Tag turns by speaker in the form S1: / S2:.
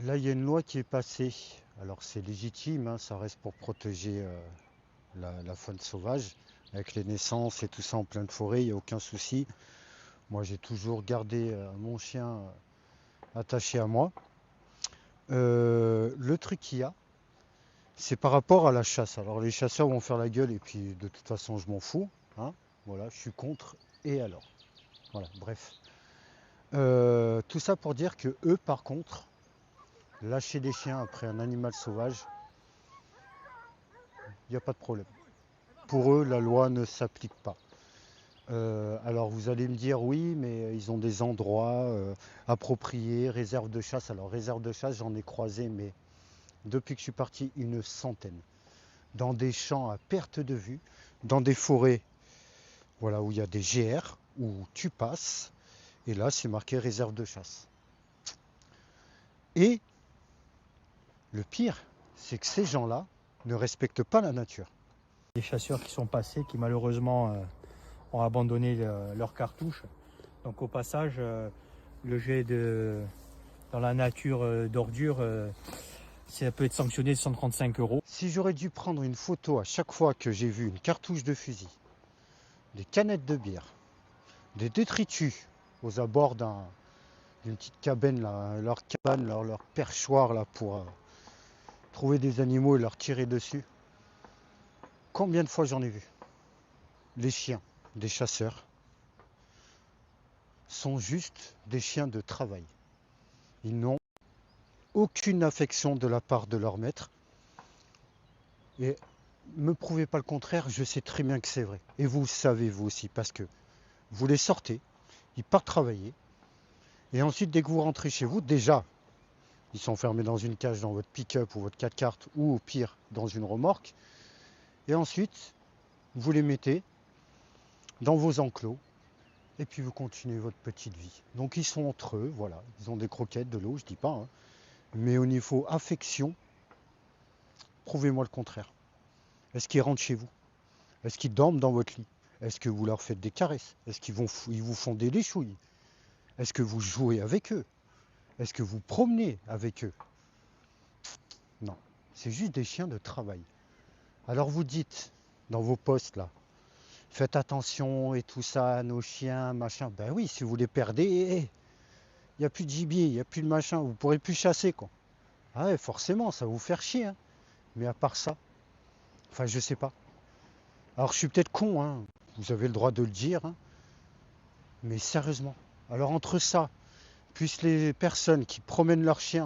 S1: Là, il y a une loi qui est passée. Alors, c'est légitime, hein, ça reste pour protéger la faune sauvage. Avec les naissances et tout ça en pleine forêt, il n'y a aucun souci. Moi, j'ai toujours gardé mon chien attaché à moi. Le truc qu'il y a, c'est par rapport à la chasse. Alors, les chasseurs vont faire la gueule et puis de toute façon, je m'en fous, hein. Voilà, je suis contre. Et alors? Voilà, bref. Tout ça pour dire que eux, par contre, lâcher des chiens après un animal sauvage, il n'y a pas de problème. Pour eux, la loi ne s'applique pas. Alors vous allez me dire oui, mais ils ont des endroits appropriés, réserve de chasse. Alors réserve de chasse, j'en ai croisé, mais depuis que je suis parti, une centaine. Dans des champs à perte de vue, dans des forêts, voilà, où il y a des GR, où tu passes, et là c'est marqué réserve de chasse. Et le pire, c'est que ces gens-là ne respectent pas la nature.
S2: Des chasseurs qui sont passés, qui malheureusement ont abandonné leurs cartouches. Donc au passage, le jet dans la nature d'ordures, ça peut être sanctionné de 135 euros.
S1: Si j'aurais dû prendre une photo à chaque fois que j'ai vu une cartouche de fusil, des canettes de bière, des détritus aux abords d'une petite cabane, là, leur cabane, leur perchoir là, pour trouver des animaux et leur tirer dessus, combien de fois j'en ai vu? Les chiens des chasseurs sont juste des chiens de travail. Ils n'ont aucune affection de la part de leur maître. Et me prouvez pas le contraire, je sais très bien que c'est vrai. Et vous le savez vous aussi, parce que vous les sortez, ils partent travailler, et ensuite dès que vous rentrez chez vous, déjà, ils sont fermés dans une cage dans votre pick-up ou votre 4x4, ou au pire dans une remorque, et ensuite vous les mettez dans vos enclos, et puis vous continuez votre petite vie. Donc ils sont entre eux, voilà, ils ont des croquettes, de l'eau, je dis pas, hein. Mais au niveau affection, prouvez-moi le contraire. Est-ce qu'ils rentrent chez vous? Est-ce qu'ils dorment dans votre lit? Est-ce que vous leur faites des caresses? Est-ce qu'ils vous font des léchouilles? Est-ce que vous jouez avec eux? Est-ce que vous promenez avec eux? Non, c'est juste des chiens de travail. Alors vous dites dans vos posts là, faites attention et tout ça, nos chiens, machin. Ben oui, si vous les perdez, il n'y a plus de gibier, il n'y a plus de machin, vous ne pourrez plus chasser quoi. Ah ouais, forcément, ça va vous faire chier, hein. Mais à part ça, enfin je sais pas. Alors je suis peut-être con, hein. Vous avez le droit de le dire, hein. Mais sérieusement. Alors entre ça, plus les personnes qui promènent leurs chiens